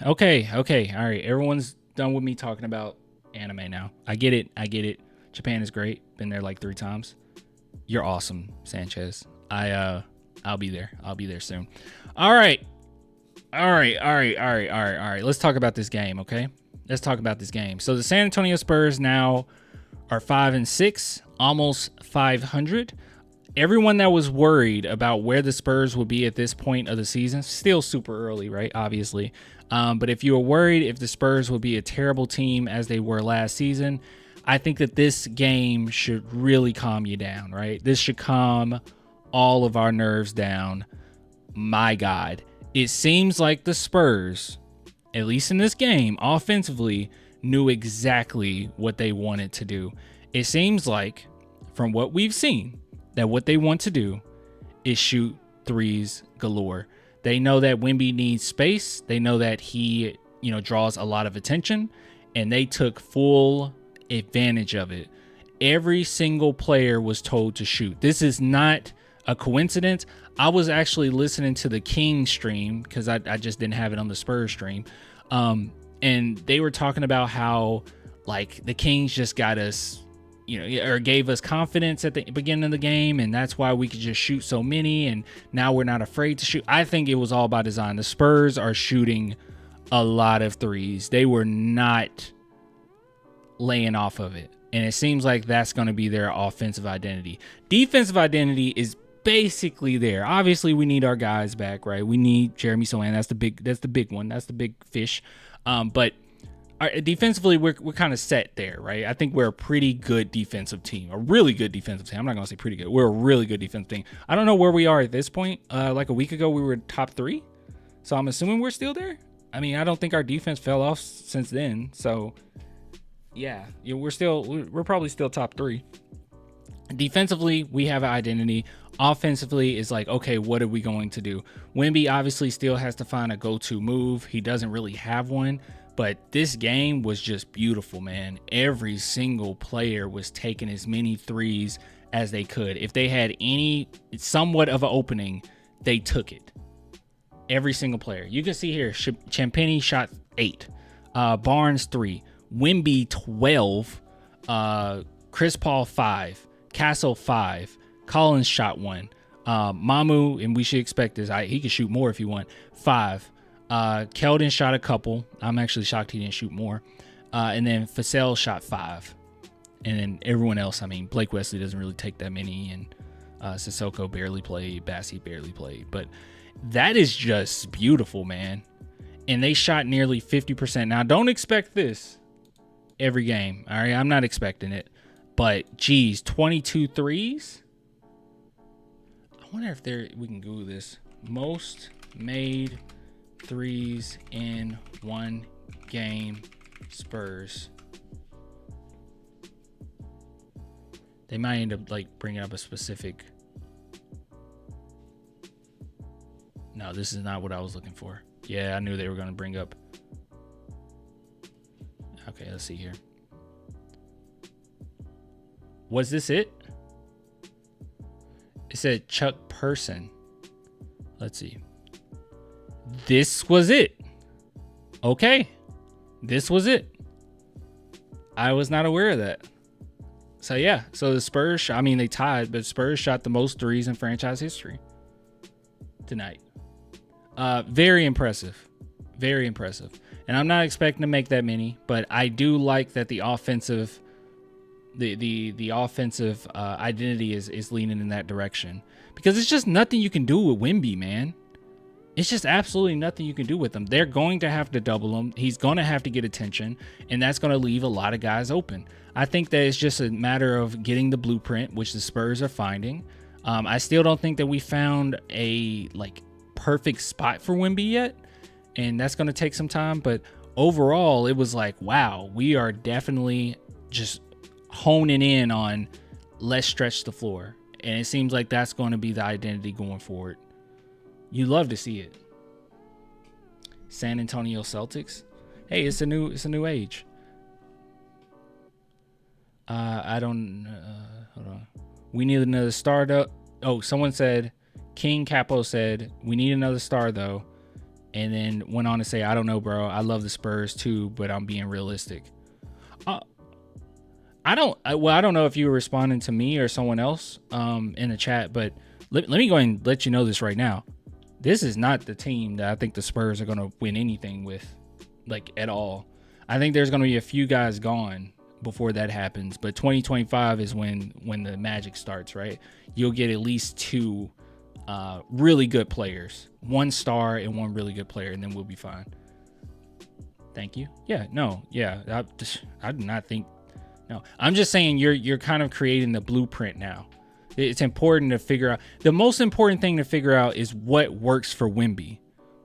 Okay. All right. Everyone's done with me talking about anime now. I get it. Japan is great. Been there like 3 times. You're awesome, Sanchez. I'll be there. I'll be there soon. All right. Let's talk about this game, okay? Let's talk about this game. So the San Antonio Spurs now are 5-6, almost 500. Everyone that was worried about where the Spurs would be at this point of the season, still super early, right? Obviously. But if you were worried if the Spurs would be a terrible team as they were last season, I think that this game should really calm you down, right? This should calm all of our nerves down. My God. It seems like the Spurs, at least in this game, offensively, knew exactly what they wanted to do. It seems like, from what we've seen, that what they want to do is shoot threes galore. They know that Wemby needs space. They know that he, draws a lot of attention, and they took full advantage of it. Every single player was told to shoot. This is not a coincidence. I was actually listening to the King stream because I just didn't have it on the Spurs stream. And they were talking about how like the Kings just got us, or gave us confidence at the beginning of the game, and that's why we could just shoot so many, and now we're not afraid to shoot. I think it was all by design. The Spurs are shooting a lot of threes. They were not laying off of it, and it seems like that's going to be their offensive identity. Defensive identity is basically there. Obviously, we need our guys back, right? We need Jeremy Sohan. That's the big one. That's the big fish. But defensively, we're kind of set there, right? I think we're a pretty good defensive team, a really good defensive team. I'm not going to say pretty good. We're a really good defensive team. I don't know where we are at this point. Like a week ago, we were top 3. So I'm assuming we're still there. I mean, I don't think our defense fell off since then. So yeah, we're probably still top 3. Defensively, we have an identity. Offensively, is like, okay, what are we going to do? Wemby obviously still has to find a go-to move. He doesn't really have one. But this game was just beautiful, man. Every single player was taking as many threes as they could. If they had any somewhat of an opening, they took it. Every single player. You can see here, Champagny shot 8. Barnes 3. Wemby 12. Chris Paul 5. Castle 5. Collins shot 1. Mamu, and we should expect this. He can shoot more if you want. 5. Keldon shot a couple. I'm actually shocked he didn't shoot more. And then Fasel shot 5. And then everyone else, I mean, Blake Wesley doesn't really take that many. And Sissoko barely played. Bassie barely played. But that is just beautiful, man. And they shot nearly 50%. Now, don't expect this every game. All right, I'm not expecting it. But, geez, 22 threes? I wonder if we can Google this. Most made threes in one game, Spurs. They might end up like bringing up a specific. No, this is not what I was looking for. Yeah, I knew they were going to bring up. Okay, let's see here. Was this it? It said Chuck Person. Let's see. This was it. Okay. This was it. I was not aware of that. So, yeah. So, the Spurs, they tied, but Spurs shot the most threes in franchise history tonight. Very impressive. Very impressive. And I'm not expecting to make that many, but I do like that the offensive offensive identity is leaning in that direction. Because it's just nothing you can do with Wemby, man. It's just absolutely nothing you can do with him. They're going to have to double him. He's going to have to get attention, and that's going to leave a lot of guys open. I think that it's just a matter of getting the blueprint, which the Spurs are finding. I still don't think that we found a perfect spot for Wemby yet, and that's going to take some time. But overall, it was like, wow, we are definitely just honing in on let's stretch the floor, and it seems like that's going to be the identity going forward. You love to see it. San Antonio Celtics. Hey, it's a new age. I don't. Hold on. We need another star though. Oh, someone said. King Capo said we need another star though. and then went on to say, I don't know, bro. I love the Spurs too, but I'm being realistic. I don't know if you were responding to me or someone else in the chat, but let me go ahead and let you know this right now. This is not the team that I think the Spurs are going to win anything with, like, at all. I think there's going to be a few guys gone before that happens, but 2025 is when the magic starts, right? You'll get at least two really good players, one star and one really good player, and then we'll be fine. Thank you. Yeah, no, yeah, I do not think. No, I'm just saying you're kind of creating the blueprint now. It's important to figure out. The most important thing to figure out is what works for Wemby.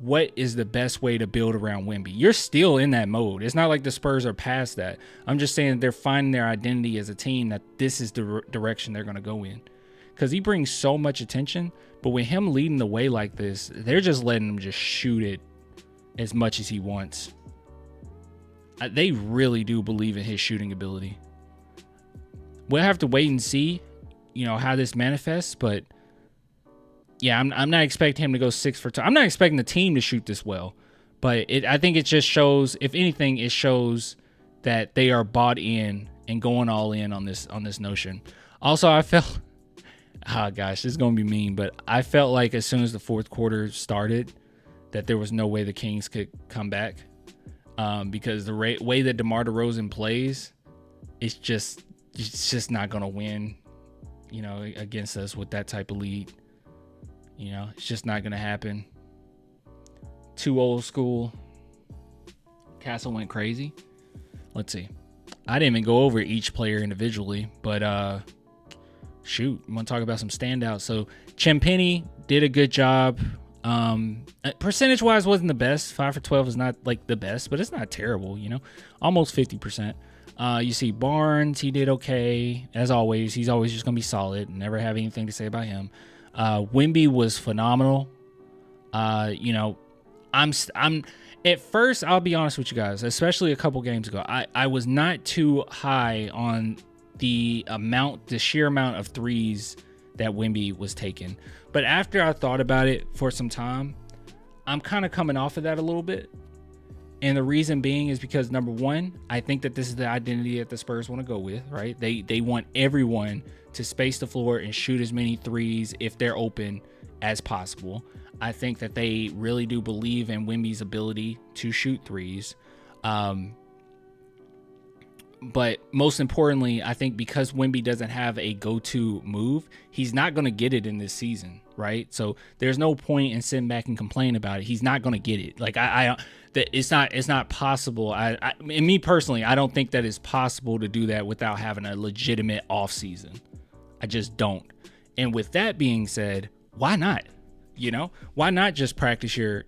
What is the best way to build around Wemby? You're still in that mode. It's not like the Spurs are past that. I'm just saying they're finding their identity as a team, that this is the direction they're going to go in. Because he brings so much attention, but with him leading the way like this, they're just letting him just shoot it as much as he wants. They really do believe in his shooting ability. We'll have to wait and see, how this manifests. But yeah, I'm not expecting him to go 6 for 2. I'm not expecting the team to shoot this well. But I think it just shows, if anything, it shows that they are bought in and going all in on this notion. Also, I felt, this is gonna be mean, but I felt like as soon as the fourth quarter started, that there was no way the Kings could come back. Because the way that DeMar DeRozan plays, it's just not going to win, against us with that type of lead. It's just not going to happen. Too old school. Castle went crazy. Let's see. I didn't even go over each player individually, but shoot, I'm going to talk about some standouts. So Champagnie did a good job. Percentage wise wasn't the best. 5 for 12 is not like the best, but it's not terrible, almost 50%. You see Barnes, he did okay as always. He's always just gonna be solid. Never have anything to say about him. Wemby was phenomenal. I'm at first, I'll be honest with you guys, especially a couple games ago, I was not too high on the sheer amount of threes that Wemby was taking. But after I thought about it for some time, I'm kind of coming off of that a little bit. And the reason being is because, number one, I think that this is the identity that the Spurs want to go with, right? They want everyone to space the floor and shoot as many threes if they're open as possible. I think that they really do believe in Wemby's ability to shoot threes. But most importantly, I think because Wemby doesn't have a go-to move, he's not going to get it in this season, right? So there's no point in sitting back and complaining about it. He's not going to get it. Like it's not possible. And me personally, I don't think that it's possible to do that without having a legitimate off season. I just don't. And with that being said, why not? Why not just practice your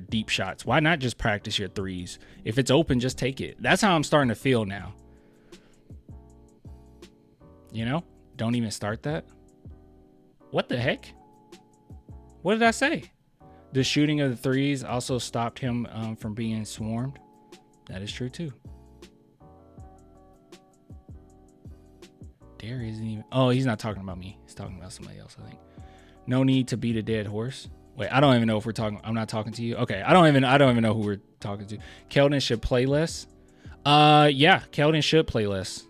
deep shots? Why not just practice your threes? If it's open, just take it. That's how I'm starting to feel now. Don't even start that. What the heck? What did I say? The shooting of the threes also stopped him from being swarmed. That is true too. Dare isn't even. Oh, he's not talking about me. He's talking about somebody else, I think. No need to beat a dead horse. Wait, I don't even know if we're talking. I'm not talking to you. Okay, I don't even know who we're talking to. Keldon should play less. Yeah, Keldon should play less.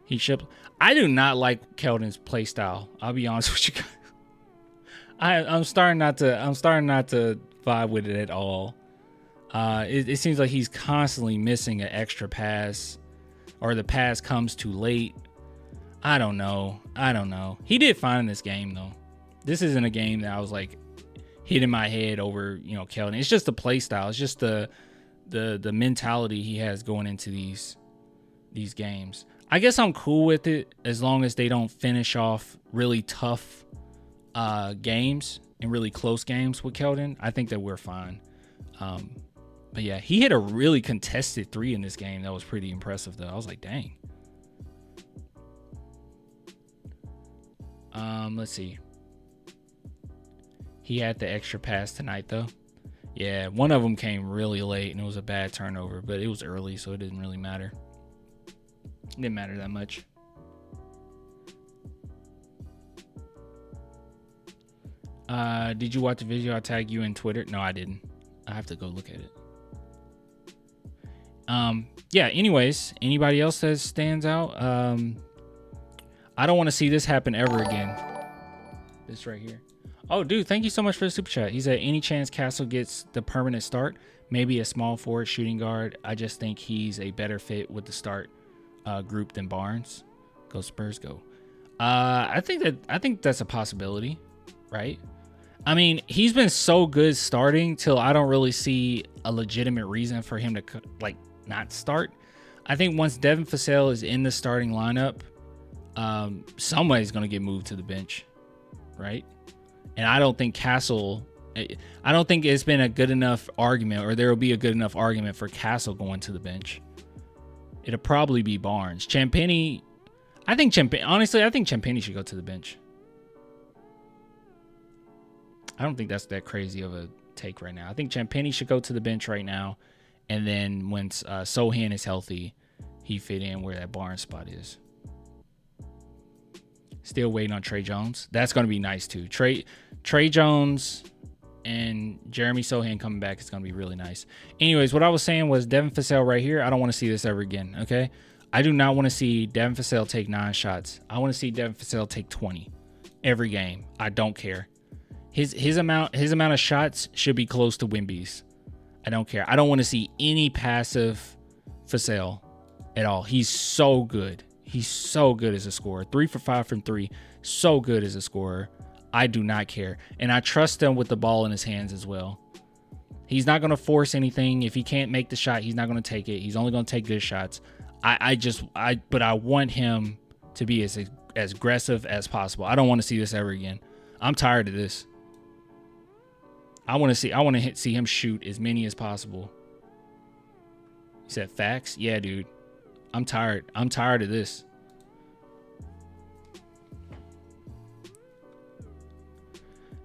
He should. I do not like Keldon's play style. I'll be honest with you guys. I'm starting not to vibe with it at all. It seems like he's constantly missing an extra pass, or the pass comes too late. I don't know. He did fine in this game though. This isn't a game that I was like hitting my head over, Keldon. It's just the play style. It's just the mentality he has going into these games. I guess I'm cool with it as long as they don't finish off really tough games and really close games with Keldon. I think that we're fine. But yeah, he hit a really contested 3 in this game. That was pretty impressive though. I was like, dang. Let's see. He had the extra pass tonight, though. Yeah, one of them came really late, and it was a bad turnover, but it was early, so it didn't really matter. It didn't matter that much. Did you watch the video I tagged you in Twitter? No, I didn't. I have to go look at it. Yeah, anyways, anybody else that stands out? I don't want to see this happen ever again. This right here. Oh, dude, thank you so much for the super chat. He said, any chance Castle gets the permanent start? Maybe a small forward shooting guard. I just think he's a better fit with the start group than Barnes. Go Spurs, go. I think that's a possibility, right? I mean, he's been so good starting till I don't really see a legitimate reason for him to like not start. I think once Devin Vassell is in the starting lineup, somebody's going to get moved to the bench, right? And I don't think Castle, I don't think it's been a good enough argument, or there will be a good enough argument for Castle going to the bench. It'll probably be Barnes. Champagny, honestly, I think Champagny should go to the bench. I don't think that's that crazy of a take right now. I think Champagny should go to the bench right now. And then once Sohan is healthy, he fit in where that Barnes spot is. Still waiting on Trey Jones. That's going to be nice too. Trey Jones and Jeremy Sohan coming back is going to be really nice. Anyways, what I was saying was Devin Vassell right here. I don't want to see this ever again, okay? I do not want to see Devin Vassell take 9 shots. I want to see Devin Vassell take 20 every game. I don't care. His amount of shots should be close to Wemby's. I don't care. I don't want to see any passive Vassell at all. He's so good. He's so good as a scorer. 3 for 5 from 3. So good as a scorer. I do not care. And I trust him with the ball in his hands as well. He's not going to force anything. If he can't make the shot, he's not going to take it. He's only going to take good shots. But I want him to be as aggressive as possible. I don't want to see this ever again. I'm tired of this. I want to see him shoot as many as possible. You said facts? Yeah, dude. I'm tired. I'm tired of this.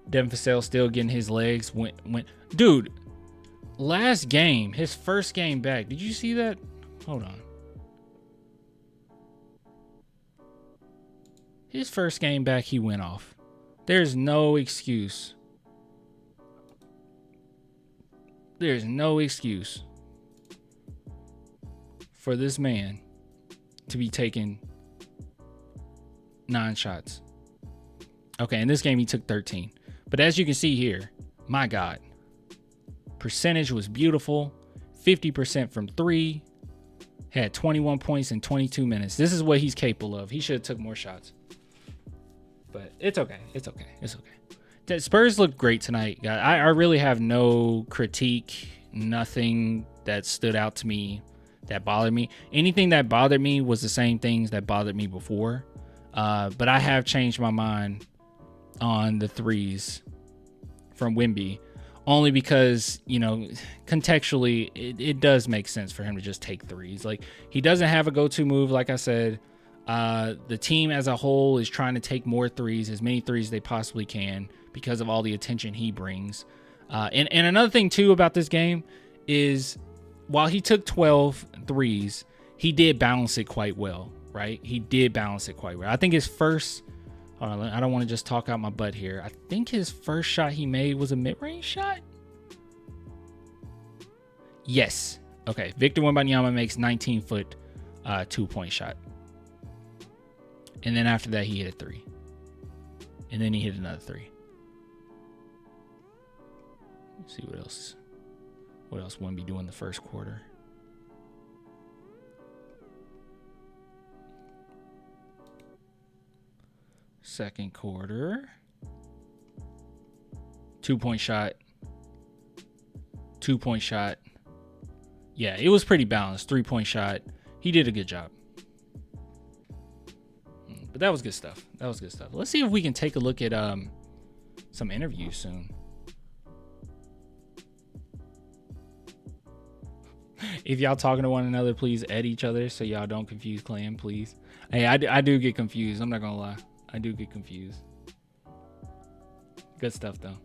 Devin Vassell still getting his legs. Dude, last game, his first game back. Did you see that? Hold on. His first game back, he went off. There's no excuse. There's no excuse for this man to be taking 9 shots. Okay, in this game, he took 13. But as you can see here, my God, percentage was beautiful. 50% from 3. Had 21 points in 22 minutes. This is what he's capable of. He should have took more shots. But it's okay. It's okay. It's okay. The Spurs looked great tonight. I really have no critique. Nothing that stood out to me that bothered me. Anything that bothered me was the same things that bothered me before. But I have changed my mind on the threes from Wemby. Only because, you know, contextually, it does make sense for him to just take threes. Like, he doesn't have a go-to move, like I said. The team as a whole is trying to take more threes, as many threes as they possibly can, because of all the attention he brings. And another thing, too, about this game is while he took 12 threes, he did balance it quite well, right? He did balance it quite well. I think his first... Hold on, I don't want to just talk out my butt here. I think his first shot he made was a mid-range shot? Yes. Okay, Victor Wembanyama makes 19-foot 2-point shot. And then after that, he hit a 3. And then he hit another 3. Let's see what else. What else Wemby do in the first quarter? Second quarter. 2-point shot. 2-point shot. Yeah, it was pretty balanced. 3-point shot. He did a good job. But that was good stuff. That was good stuff. Let's see if we can take a look at some interviews soon. If y'all talking to one another, please add each other so y'all don't confuse clan, please. Hey, I do get confused. I'm not going to lie. I do get confused. Good stuff, though.